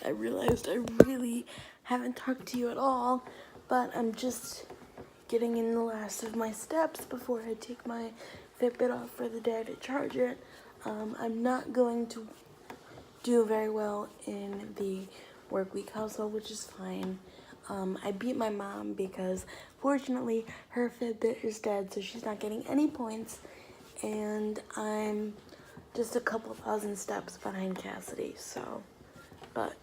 I realized I really haven't talked to you at all, but I'm just getting in the last of my steps before I take my Fitbit off for the day to charge it. I'm not going to do very well in the work week household, which is fine. I beat my mom because fortunately her Fitbit is dead, so she's not getting any points, and I'm just a couple thousand steps behind Cassidy, so, but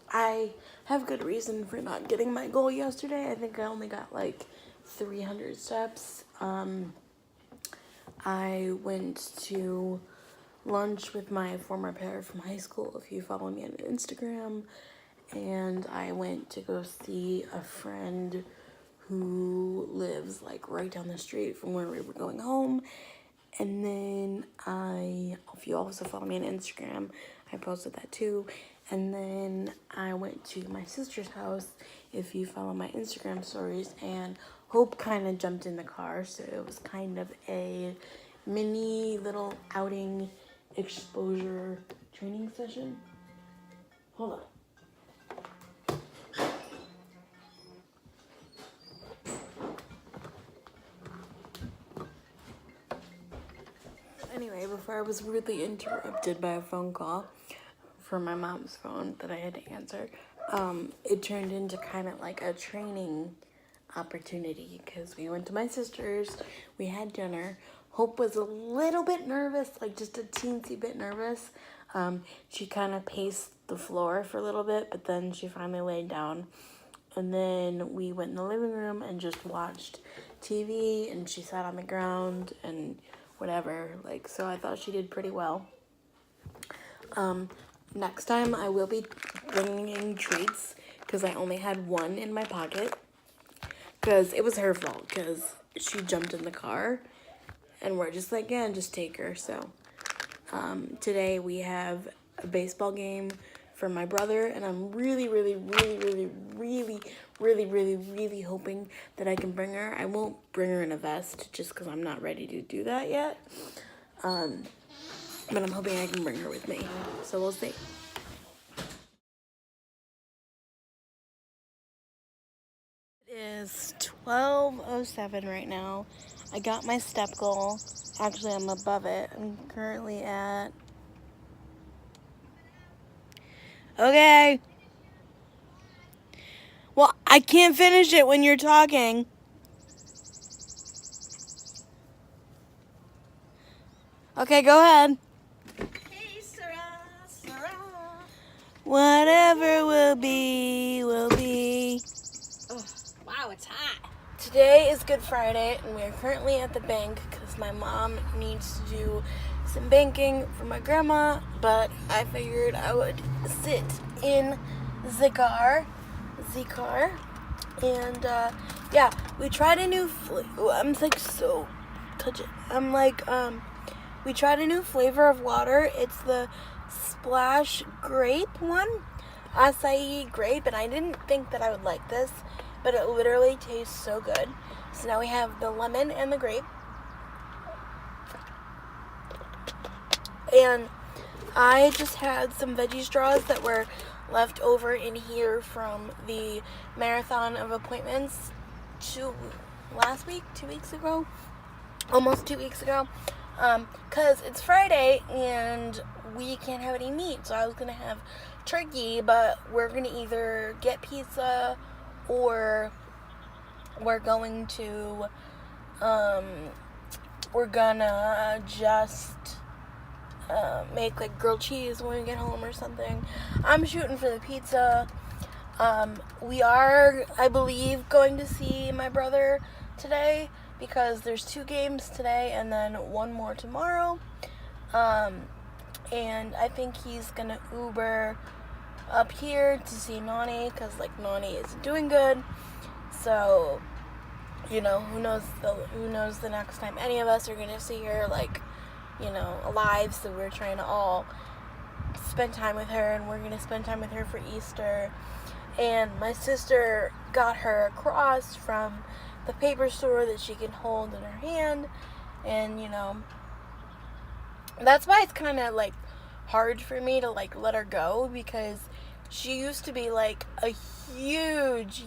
I have good reason for not getting my goal yesterday. I think I only got like 300 steps. I went to lunch with my former pair from high school, if you follow me on Instagram, and I went to go see a friend who lives like right down the street from where we were going home. And then if you also follow me on Instagram, I posted that too. And then I went to my sister's house, if you follow my Instagram stories, and Hope kind of jumped in the car, so it was kind of a mini little outing exposure training session. Hold on. Anyway, before I was rudely interrupted by a phone call from my mom's phone that I had to answer, it turned into kind of like a training opportunity because we went to my sister's, we had dinner. Hope was a little bit nervous, like just a teensy bit nervous. She kind of paced the floor for a little bit, but then she finally laid down. And then we went in the living room and just watched TV, and she sat on the ground and whatever, like, so I thought she did pretty well. Next time I will be bringing treats because I only had one in my pocket because it was her fault because she jumped in the car and we're just like, yeah, just take her. So today we have a baseball game for my brother, and I'm really hoping that I can bring her. I won't bring her in a vest just because I'm not ready to do that yet. But I'm hoping I can bring her with me. So we'll see. It is 12:07 right now. I got my step goal. Actually, I'm above it. I'm currently at... Okay. Well, I can't finish it when you're talking. Okay, go ahead. Hey, Sarah. Whatever will be, will be. Oh, wow, it's hot. Today is Good Friday, and we are currently at the bank because my mom needs to do some banking for my grandma, but I figured I would sit in the car, and yeah, we tried a new I'm like so touch it. I'm like we tried a new flavor of water. It's the Splash grape one, acai grape, and I didn't think that I would like this, but it literally tastes so good. So now we have the lemon and the grape. And I just had some veggie straws that were left over in here from the marathon of appointments 2 weeks ago, almost 2 weeks ago. Cause it's Friday and we can't have any meat, so I was gonna have turkey, but we're gonna either get pizza or we're going to, we're gonna just make like grilled cheese when we get home or something. I'm shooting for the pizza. We are, I believe, going to see my brother today because there's 2 games today and then 1 more tomorrow. And I think he's gonna Uber up here to see Nani because like Nani isn't doing good. So, you know, who knows the next time any of us are gonna see her, like, you know, alive. So we're trying to all spend time with her, and we're gonna spend time with her for Easter. And my sister got her a cross from the paper store that she can hold in her hand, and you know, that's why it's kind of like hard for me to like let her go, because she used to be like a huge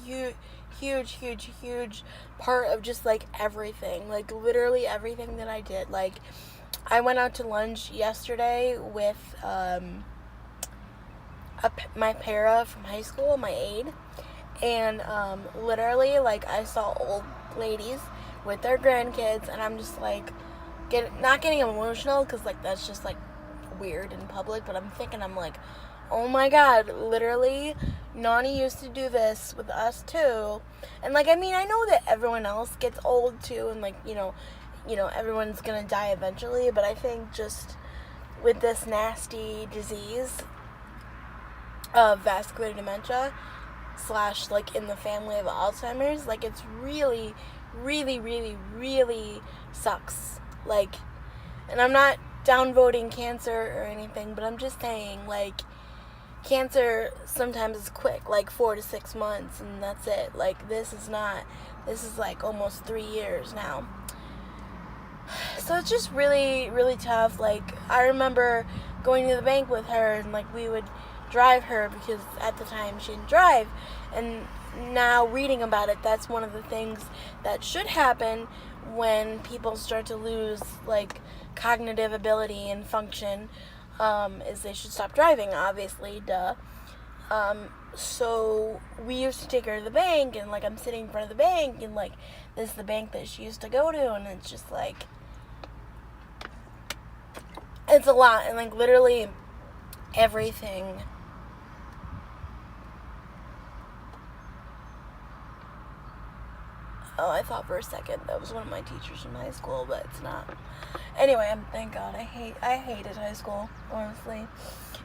part of just like everything, like literally everything that I did. Like, I went out to lunch yesterday with my para from high school, my aide, and literally, like, I saw old ladies with their grandkids, and I'm just like, not getting emotional, because like that's just like weird in public, but I'm like, oh my god, literally, Nani used to do this with us too. And like, I mean, I know that everyone else gets old too, and like, you know, everyone's gonna die eventually, but I think just with this nasty disease of vascular dementia / like in the family of Alzheimer's, like, it's really sucks. Like, and I'm not downvoting cancer or anything, but I'm just saying, like, cancer sometimes is quick, like 4 to 6 months, and that's it. Like, this is like almost 3 years now. So it's just really tough. Like, I remember going to the bank with her, and like we would drive her, because at the time she didn't drive. And now reading about it, that's one of the things that should happen when people start to lose like cognitive ability and function, is they should stop driving, obviously, duh. So we used to take her to the bank, and like I'm sitting in front of the bank, and like this is the bank that she used to go to, and it's just like, it's a lot. And like literally everything I thought for a second that was one of my teachers from high school, but it's not. Anyway, thank God. I hated high school, honestly.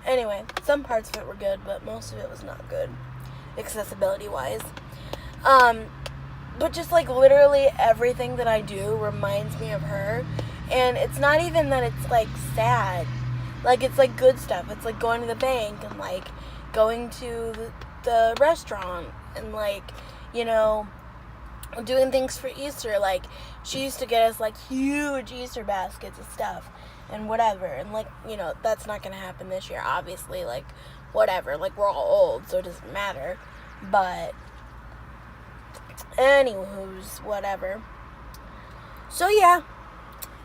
Anyway, some parts of it were good, but most of it was not good, accessibility-wise. But just, like, literally everything that I do reminds me of her. And it's not even that it's, like, sad. Like, it's, like, good stuff. It's, like, going to the bank and, like, going to the restaurant and, like, you know, doing things for Easter. Like, she used to get us like huge Easter baskets of stuff and whatever, and like, you know, that's not gonna happen this year, obviously. Like, whatever, like, we're all old, so it doesn't matter. But anywho's, whatever. So yeah,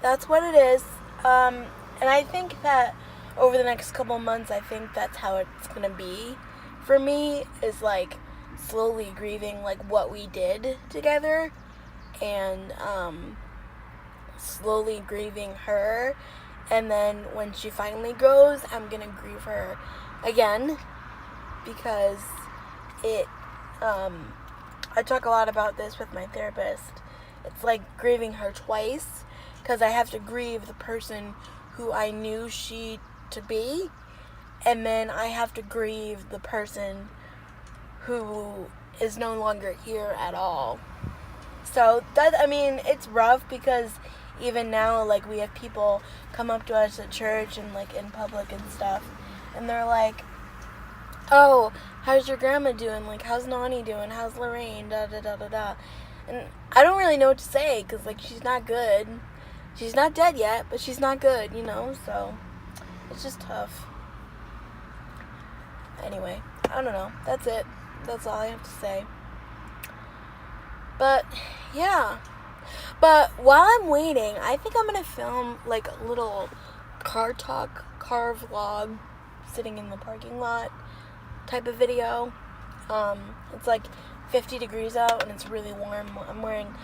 that's what it is. And I think that over the next couple months, I think that's how it's gonna be for me, is like slowly grieving like what we did together, and slowly grieving her. And then when she finally grows, I'm gonna grieve her again, because it I talk a lot about this with my therapist. It's like grieving her twice, because I have to grieve the person who I knew she to be, and then I have to grieve the person who is no longer here at all. So that, I mean, it's rough, because even now, like, we have people come up to us at church and like in public and stuff, and they're like, oh, how's your grandma doing? Like, how's Nani doing? How's Lorraine? Da da da da da. And I don't really know what to say, because like, she's not good. She's not dead yet, but she's not good, you know. So it's just tough. Anyway, I don't know. That's it. That's all I have to say. But yeah. But while I'm waiting, I think I'm gonna film like a little car vlog, sitting in the parking lot type of video. It's like 50 degrees out and it's really warm. I'm wearing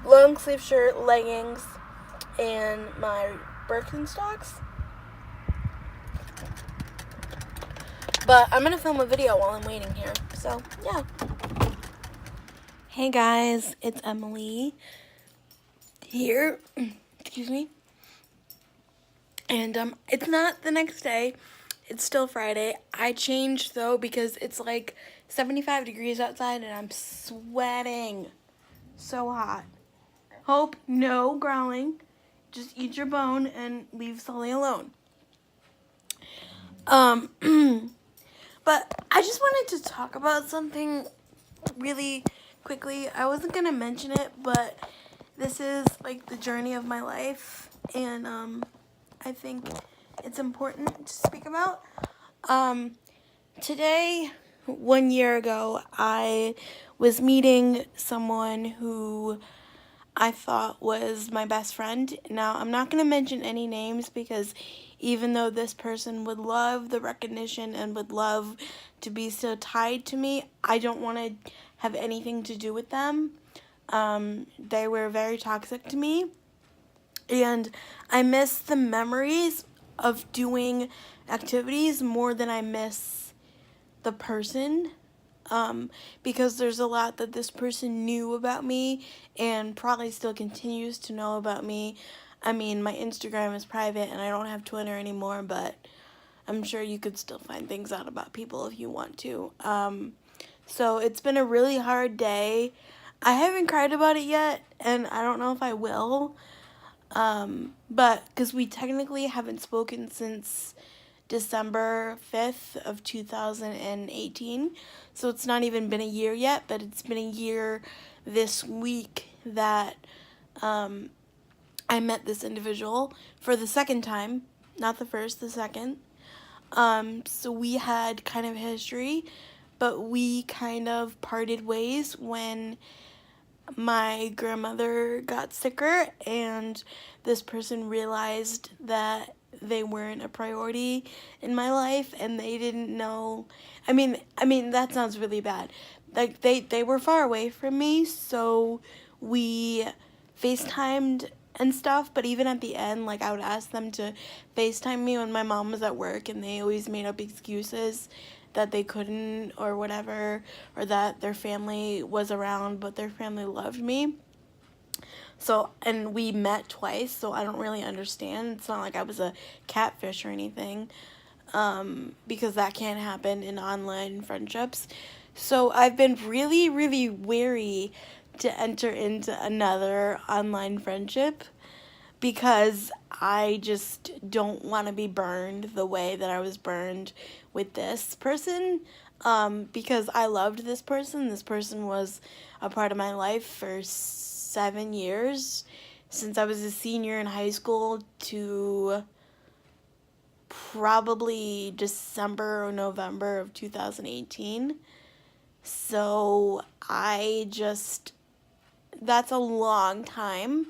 long sleeve shirt, leggings, and my Birkenstocks. But I'm gonna film a video while I'm waiting here. So yeah. Hey guys, it's Emily here. Excuse me. And it's not the next day. It's still Friday. I changed though, because it's like 75 degrees outside and I'm sweating. So hot. Hope, no growling. Just eat your bone and leave Sully alone. But I just wanted to talk about something really quickly. I wasn't gonna mention it, but this is like the journey of my life, and I think it's important to speak about. Today, 1 year ago, I was meeting someone who I thought was my best friend. Now, I'm not going to mention any names because even though this person would love the recognition and would love to be so tied to me, I don't want to have anything to do with them. They were very toxic to me, and I miss the memories of doing activities more than I miss the person. Because there's a lot that this person knew about me and probably still continues to know about me. I mean, my Instagram is private and I don't have Twitter anymore, but I'm sure you could still find things out about people if you want to. So it's been a really hard day. I haven't cried about it yet, and I don't know if I will. But because we technically haven't spoken since December 5th of 2018. So it's not even been a year yet, but it's been a year this week that I met this individual for the second time. Not the first, the second. So we had kind of history, but we kind of parted ways when my grandmother got sicker and this person realized that they weren't a priority in my life and they didn't know. I mean that sounds really bad. Like they were far away from me, so we FaceTimed and stuff, but even at the end, like, I would ask them to FaceTime me when my mom was at work, and they always made up excuses that they couldn't or whatever, or that their family was around, but their family loved me. So, and we met twice, so I don't really understand. It's not like I was a catfish or anything, because that can't happen in online friendships. So I've been really, really wary to enter into another online friendship because I just don't want to be burned the way that I was burned with this person, because I loved this person. This person was a part of my life for 7 years, since I was a senior in high school to probably December or November of 2018. So that's a long time.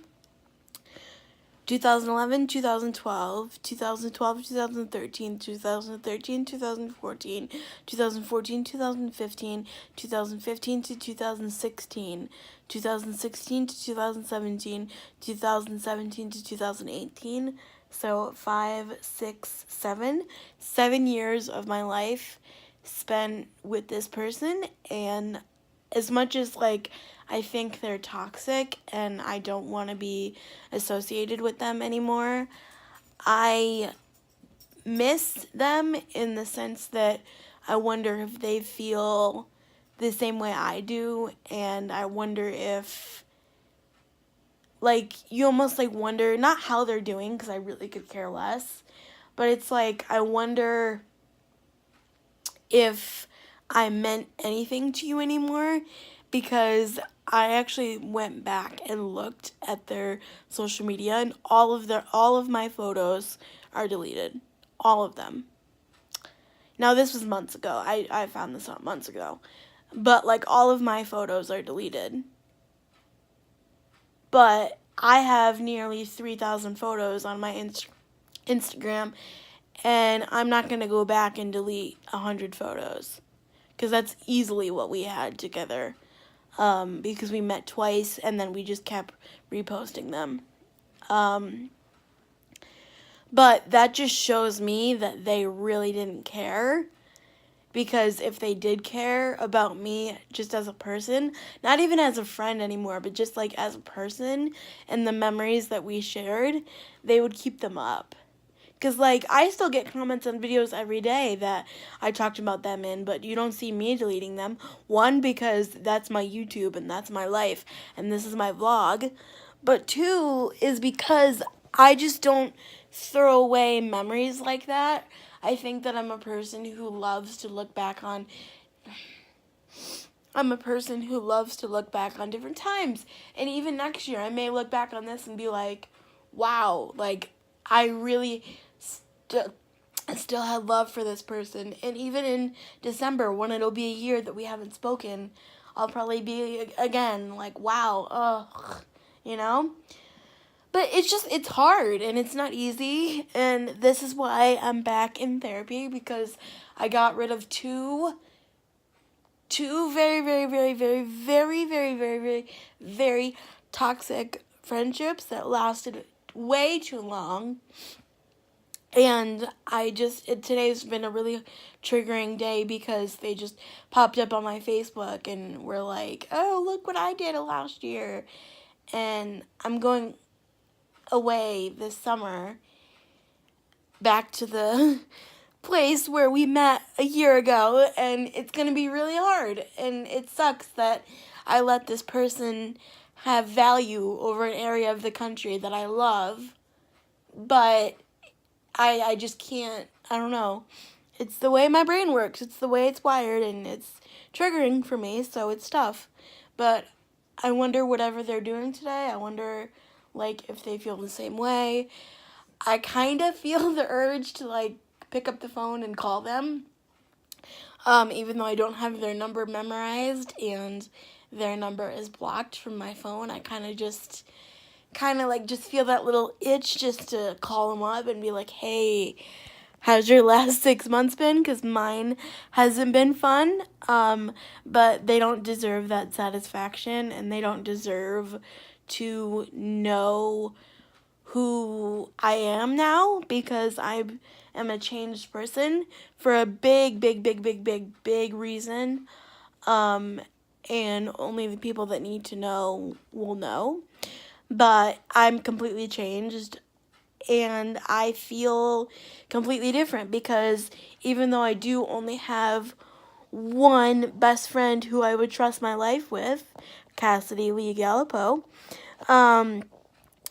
2011, 2012, 2012, 2013, 2013, 2014, 2014, 2015, 2015 to 2016, 2016 to 2017, 2017 to 2018. So 5, 6, 7 years of my life spent with this person, and as much as, like, I think they're toxic and I don't want to be associated with them anymore, I miss them in the sense that I wonder if they feel the same way I do, and I wonder if, like, you almost, like, wonder, not how they're doing, because I really could care less, but it's like, I wonder if I meant anything to you anymore, because I actually went back and looked at their social media, and all of my photos are deleted. All of them. Now, this was months ago. I found this out months ago. But, like, all of my photos are deleted. But I have nearly 3,000 photos on my Instagram, and I'm not going to go back and delete 100 photos, because that's easily what we had together. Because we met twice, and then we just kept reposting them. But that just shows me that they really didn't care, because if they did care about me just as a person, not even as a friend anymore, but just, like, as a person and the memories that we shared, they would keep them up. Because, like, I still get comments on videos every day that I talked about them in, but you don't see me deleting them. One, because that's my YouTube and that's my life and this is my vlog. But two, is because I just don't throw away memories like that. I think that I'm a person who loves to look back on different times. And even next year, I may look back on this and be like, wow, like, I really I still had love for this person. And even in December, when it'll be a year that we haven't spoken, I'll probably be again like, wow, ugh, you know? But it's hard and it's not easy. And this is why I'm back in therapy, because I got rid of two very, very, very, very, very, very, very, very, very toxic friendships that lasted way too long. And today's been a really triggering day because they just popped up on my Facebook and were like, oh, look what I did last year. And I'm going away this summer back to the place where we met a year ago, and it's going to be really hard. And it sucks that I let this person have value over an area of the country that I love, but I just can't, I don't know. It's the way my brain works. It's the way it's wired, and it's triggering for me, so it's tough. But I wonder whatever they're doing today, I wonder, like, if they feel the same way. I kind of feel the urge to, like, pick up the phone and call them, even though I don't have their number memorized and their number is blocked from my phone. I kind of just feel that little itch just to call them up and be like, hey, how's your last 6 months been? Because mine hasn't been fun, but they don't deserve that satisfaction, and they don't deserve to know who I am now, because I am a changed person for a big, big, big, big, big, big reason, and only the people that need to know will know. But I'm completely changed, and I feel completely different, because even though I do only have one best friend who I would trust my life with, Cassidy Lee Gallipo,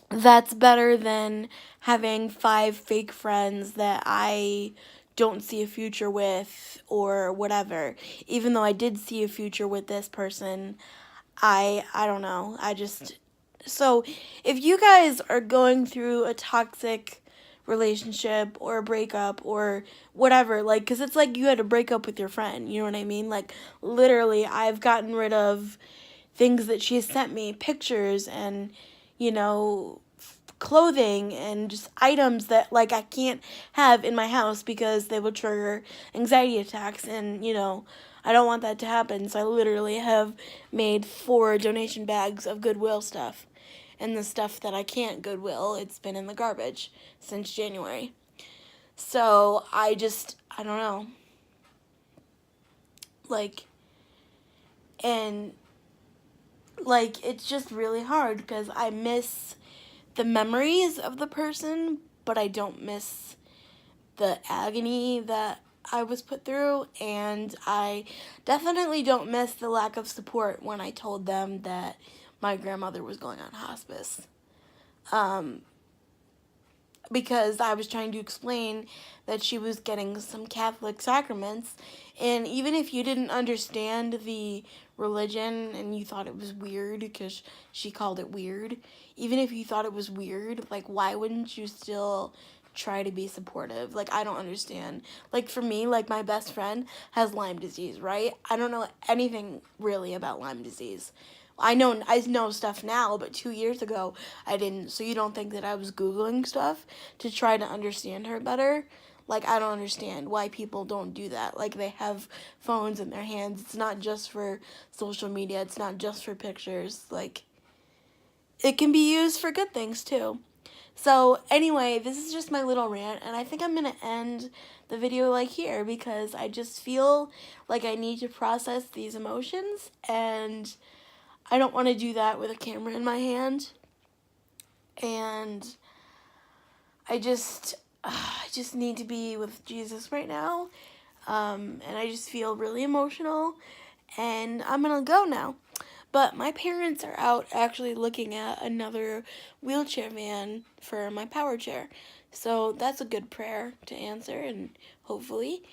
that's better than having 5 fake friends that I don't see a future with or whatever. Even though I did see a future with this person, I don't know. So if you guys are going through a toxic relationship or a breakup or whatever, like, because it's like you had to break up with your friend, you know what I mean? Like, literally, I've gotten rid of things that she has sent me, pictures and, clothing and just items that, like, I can't have in my house because they will trigger anxiety attacks, and, I don't want that to happen. So I literally have made 4 donation bags of Goodwill stuff. And the stuff that I can't Goodwill, it's been in the garbage since January. So I don't know. It's just really hard because I miss the memories of the person, but I don't miss the agony that I was put through, and I definitely don't miss the lack of support when I told them that my grandmother was going on hospice. Because I was trying to explain that she was getting some Catholic sacraments, and even if you didn't understand the religion and you thought it was weird, because she called it weird, even if you thought it was weird, like, why wouldn't you still try to be supportive? Like, I don't understand. Like, for me, like, my best friend has Lyme disease, right? I don't know anything really about Lyme disease. I know stuff now, but 2 years ago I didn't. So you don't think that I was Googling stuff to try to understand her better? Like, I don't understand why people don't do that. Like, they have phones in their hands. It's not just for social media. It's not just for pictures. Like, it can be used for good things too. So anyway, this is just my little rant, and I think I'm going to end the video like here, because I just feel like I need to process these emotions, and I don't want to do that with a camera in my hand. And I just need to be with Jesus right now. And I just feel really emotional, and I'm going to go now. But my parents are out actually looking at another wheelchair van for my power chair. So that's a good prayer to answer, and hopefully.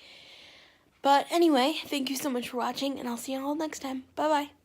But anyway, thank you so much for watching, and I'll see you all next time. Bye-bye.